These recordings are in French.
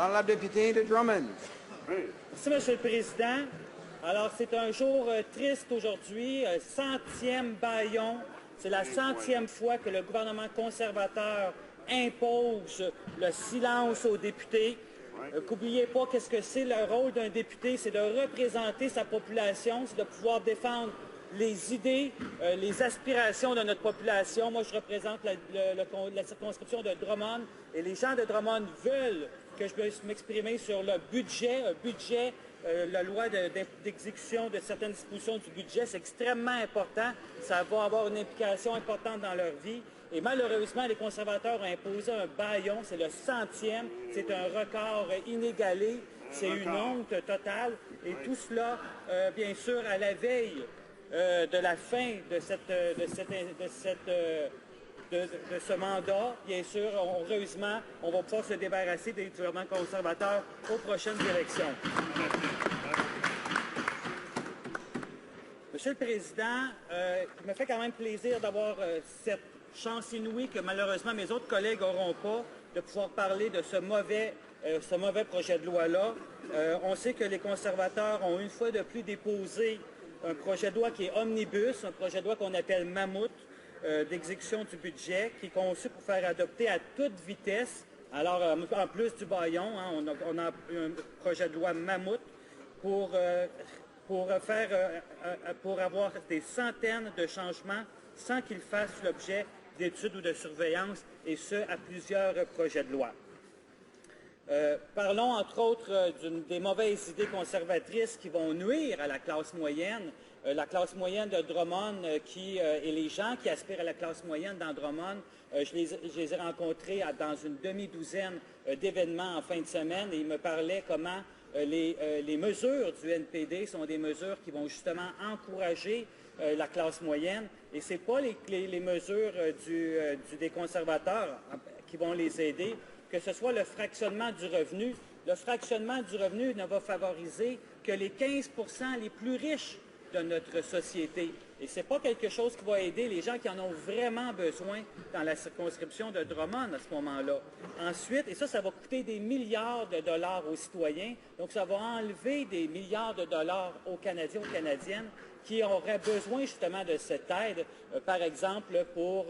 L'honorable député de Drummond. Merci, Monsieur le Président. Alors, c'est un jour triste aujourd'hui, 100e bâillon. C'est la 100e fois que le gouvernement conservateur impose le silence aux députés. N'oubliez pas qu'est-ce que c'est le rôle d'un député, c'est de représenter sa population, c'est de pouvoir défendre les idées, les aspirations de notre population. Moi, je représente la circonscription de Drummond et les gens de Drummond veulent que je puisse m'exprimer sur le budget, la loi d'exécution de certaines dispositions du budget. C'est extrêmement important. Ça va avoir une implication importante dans leur vie. Et malheureusement, les conservateurs ont imposé un bâillon. C'est le 100e. C'est un record inégalé. C'est une honte totale. Et tout cela, bien sûr, à la veille de la fin de ce mandat, bien sûr, heureusement, on va pouvoir se débarrasser des gouvernements conservateurs aux prochaines élections. Monsieur le Président, il me fait quand même plaisir d'avoir cette chance inouïe que malheureusement mes autres collègues n'auront pas, de pouvoir parler de ce mauvais projet de loi-là. On sait que les conservateurs ont une fois de plus déposé un projet de loi qui est omnibus, un projet de loi qu'on appelle mammouth, d'exécution du budget, qui est conçu pour faire adopter à toute vitesse. Alors, en plus du bâillon, hein, on a un projet de loi mammouth pour avoir des centaines de changements sans qu'ils fassent l'objet d'études ou de surveillance, et ce, à plusieurs projets de loi. Parlons, entre autres, des mauvaises idées conservatrices qui vont nuire à la classe moyenne. La classe moyenne de Drummond et les gens qui aspirent à la classe moyenne dans Drummond, je les ai rencontrés dans une demi-douzaine d'événements en fin de semaine et ils me parlaient comment les mesures du NPD sont des mesures qui vont justement encourager la classe moyenne et ce n'est pas les mesures des conservateurs qui vont les aider, que ce soit le fractionnement du revenu. Le fractionnement du revenu ne va favoriser que les 15 % les plus riches de notre société. Et ce n'est pas quelque chose qui va aider les gens qui en ont vraiment besoin dans la circonscription de Drummond à ce moment-là. Ensuite, et ça va coûter des milliards de dollars aux citoyens, donc ça va enlever des milliards de dollars aux Canadiens, aux Canadiennes, qui auraient besoin justement de cette aide, par exemple pour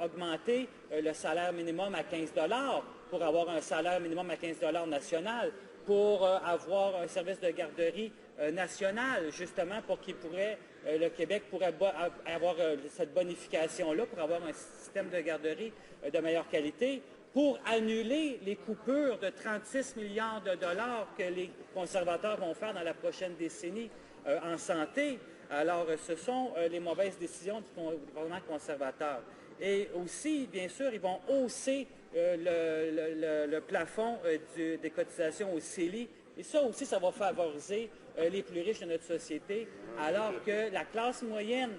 augmenter le salaire minimum à 15 $, pour avoir un salaire minimum à 15 $ national, pour avoir un service de garderie national, justement, pour le Québec pourrait avoir cette bonification-là, pour avoir un système de garderie de meilleure qualité, pour annuler les coupures de 36 milliards de dollars que les conservateurs vont faire dans la prochaine décennie en santé. Alors, ce sont les mauvaises décisions du gouvernement conservateur. Et aussi, bien sûr, ils vont hausser le plafond des cotisations au CELI. Et ça aussi, ça va favoriser les plus riches de notre société, alors que la classe moyenne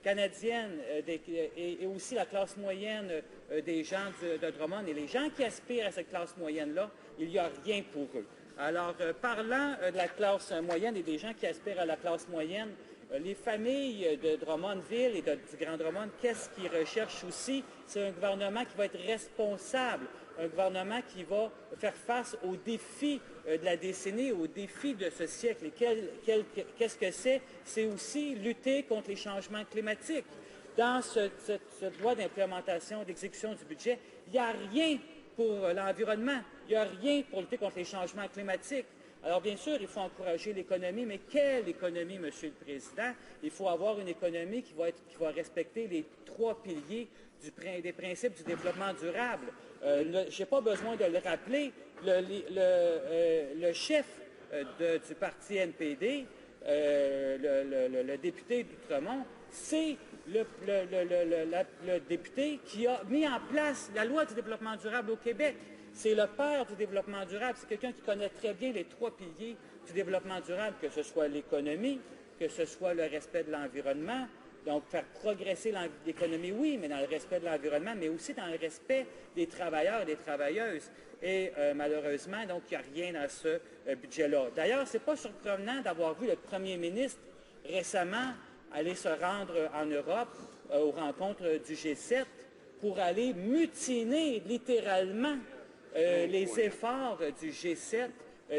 canadienne et aussi la classe moyenne des gens de Drummond et les gens qui aspirent à cette classe moyenne-là, il n'y a rien pour eux. Alors, parlant de la classe moyenne et des gens qui aspirent à la classe moyenne, les familles de Drummondville et du Grand Drummond, qu'est-ce qu'ils recherchent aussi? C'est un gouvernement qui va être responsable, un gouvernement qui va faire face aux défis de la décennie, aux défis de ce siècle. Et qu'est-ce que c'est? C'est aussi lutter contre les changements climatiques. Dans cette loi d'implémentation, d'exécution du budget, il n'y a rien pour l'environnement, il n'y a rien pour lutter contre les changements climatiques. Alors, bien sûr, il faut encourager l'économie, mais quelle économie, Monsieur le Président? Il faut avoir une économie qui va respecter les 3 piliers des principes du développement durable. Je n'ai pas besoin de le rappeler. Le chef du parti NPD, le député d'Outremont, c'est le député qui a mis en place la loi du développement durable au Québec. C'est le père du développement durable. C'est quelqu'un qui connaît très bien les 3 piliers du développement durable, que ce soit l'économie, que ce soit le respect de l'environnement. Donc, faire progresser l'économie, oui, mais dans le respect de l'environnement, mais aussi dans le respect des travailleurs et des travailleuses. Et malheureusement, donc, il n'y a rien dans ce budget-là. D'ailleurs, ce n'est pas surprenant d'avoir vu le premier ministre récemment aller se rendre en Europe aux rencontres du G7 pour aller mutiner littéralement les efforts du G7,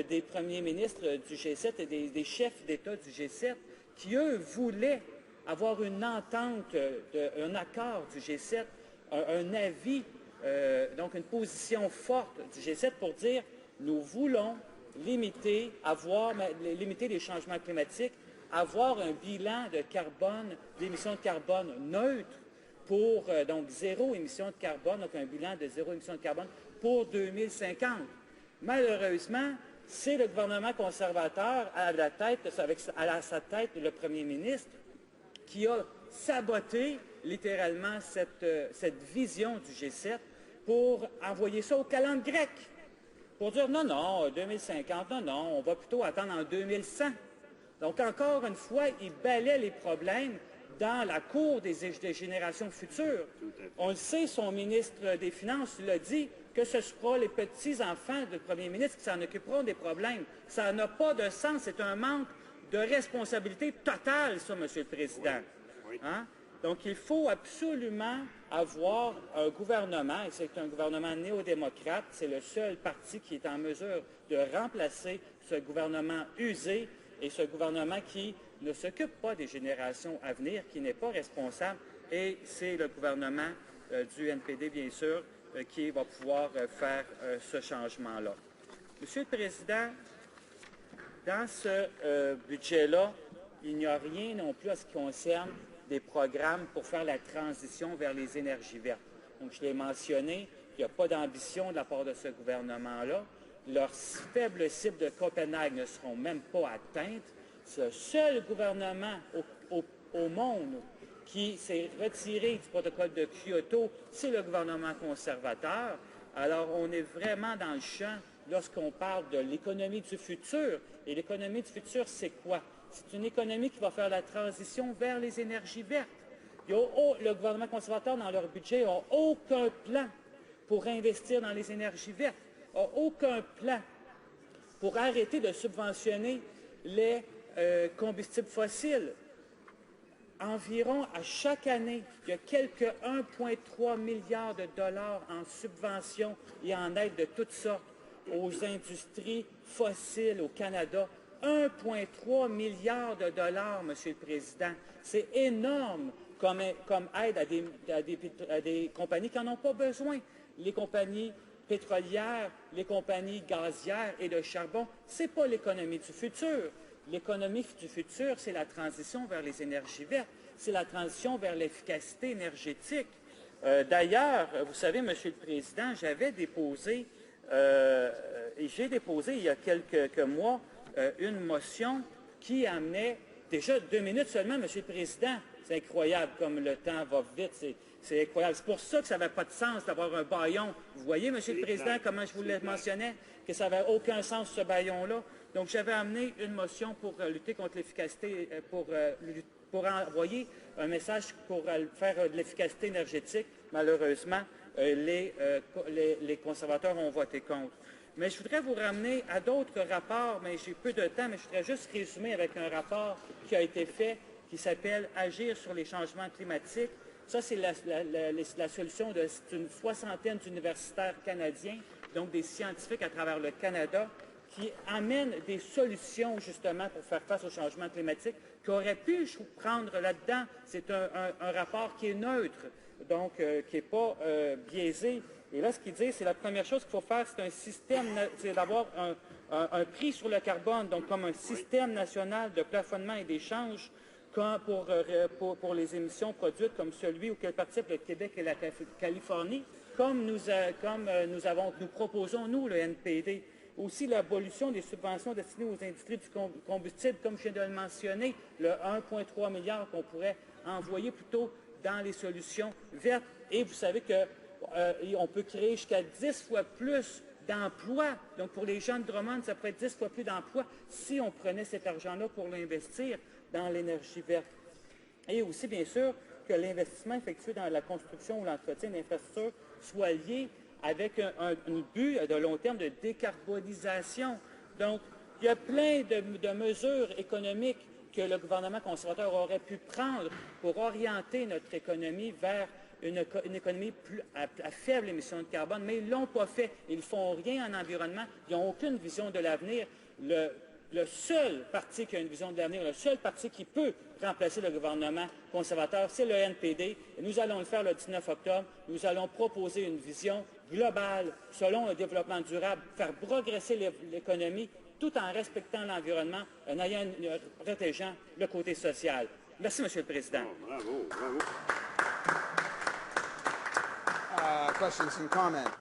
des premiers ministres du G7 et des chefs d'État du G7 qui, eux, voulaient avoir une entente, un accord du G7, un avis, donc une position forte du G7 pour dire nous voulons limiter les changements climatiques, avoir un bilan de carbone, d'émissions de carbone neutre pour donc zéro émission de carbone, donc un bilan de zéro émission de carbone pour 2050. Malheureusement, c'est le gouvernement conservateur à sa tête le premier ministre qui a saboté littéralement cette vision du G7 pour envoyer ça au calendrier grec, pour dire non, non, 2050, non, non, on va plutôt attendre en 2100. Donc, encore une fois, il balaie les problèmes dans la cour des générations futures. On le sait, son ministre des Finances l'a dit, que ce sera les petits-enfants du premier ministre qui s'en occuperont des problèmes. Ça n'a pas de sens, c'est un manque de responsabilité totale, ça, M. le Président. Hein? Donc, il faut absolument avoir un gouvernement, et c'est un gouvernement néo-démocrate, c'est le seul parti qui est en mesure de remplacer ce gouvernement usé et ce gouvernement qui ne s'occupe pas des générations à venir, qui n'est pas responsable, et c'est le gouvernement du NPD, bien sûr, qui va pouvoir faire ce changement-là. Monsieur le Président, dans ce budget-là, il n'y a rien non plus à ce qui concerne des programmes pour faire la transition vers les énergies vertes. Donc, je l'ai mentionné, il n'y a pas d'ambition de la part de ce gouvernement-là. Leurs faibles cibles de Copenhague ne seront même pas atteintes. C'est le seul gouvernement au monde qui s'est retiré du protocole de Kyoto, c'est le gouvernement conservateur. Alors, on est vraiment dans le champ lorsqu'on parle de l'économie du futur. Et l'économie du futur, c'est quoi? C'est une économie qui va faire la transition vers les énergies vertes. Le gouvernement conservateur, dans leur budget, n'a aucun plan pour investir dans les énergies vertes, n'a aucun plan pour arrêter de subventionner les combustibles fossiles. Environ à chaque année, il y a quelques 1,3 milliard de dollars en subventions et en aide de toutes sortes aux industries fossiles au Canada. 1,3 milliard de dollars, Monsieur le Président. C'est énorme comme aide à des compagnies qui n'en ont pas besoin. Les compagnies pétrolières, les compagnies gazières et de charbon, ce n'est pas l'économie du futur. L'économie du futur, c'est la transition vers les énergies vertes, c'est la transition vers l'efficacité énergétique. D'ailleurs, vous savez, Monsieur le Président, j'avais déposé, et j'ai déposé il y a quelques mois, une motion qui amenait, déjà 2 minutes seulement, Monsieur le Président, c'est incroyable comme le temps va vite, c'est incroyable. C'est pour ça que ça n'avait pas de sens d'avoir un bâillon. Vous voyez, Monsieur le Président, comment je vous le mentionnais, que ça n'avait aucun sens, ce bâillon-là. Donc, j'avais amené une motion pour lutter contre l'efficacité, pour envoyer un message pour faire de l'efficacité énergétique. Malheureusement, les conservateurs ont voté contre. Mais je voudrais vous ramener à d'autres rapports, mais j'ai peu de temps, mais je voudrais juste résumer avec un rapport qui a été fait, qui s'appelle « Agir sur les changements climatiques ». Ça, c'est la solution d'une soixantaine d'universitaires canadiens, donc des scientifiques à travers le Canada, qui amènent des solutions justement pour faire face au changement climatique, qui auraient pu prendre là-dedans. C'est un rapport qui est neutre, donc qui n'est pas biaisé. Et là, ce qu'il dit, c'est la première chose qu'il faut faire, c'est un système, c'est d'avoir un prix sur le carbone, donc comme un système national de plafonnement et d'échange pour les émissions produites comme celui auquel participent le Québec et la Californie, comme nous proposons, nous, le NPD. Aussi, l'abolition des subventions destinées aux industries du combustible, comme je viens de le mentionner, le 1,3 milliard qu'on pourrait envoyer plutôt dans les solutions vertes. Et vous savez qu'on peut créer jusqu'à 10 fois plus d'emplois. Donc, pour les gens de Drummond, ça pourrait être 10 fois plus d'emplois si on prenait cet argent-là pour l'investir dans l'énergie verte. Et aussi, bien sûr, que l'investissement effectué dans la construction ou l'entretien d'infrastructures soit lié avec un but de long terme de décarbonisation. Donc, il y a plein de mesures économiques que le gouvernement conservateur aurait pu prendre pour orienter notre économie vers une économie à faible émission de carbone, mais ils ne l'ont pas fait. Ils ne font rien en environnement. Ils n'ont aucune vision de l'avenir. Le seul parti qui a une vision de l'avenir, le seul parti qui peut remplacer le gouvernement conservateur, c'est le NPD. Et nous allons le faire le 19 octobre. Nous allons proposer une vision globale selon le développement durable, faire progresser l'économie tout en respectant l'environnement, en protégeant le côté social. Merci, M. le Président. Oh, bravo, bravo. Questions and comments?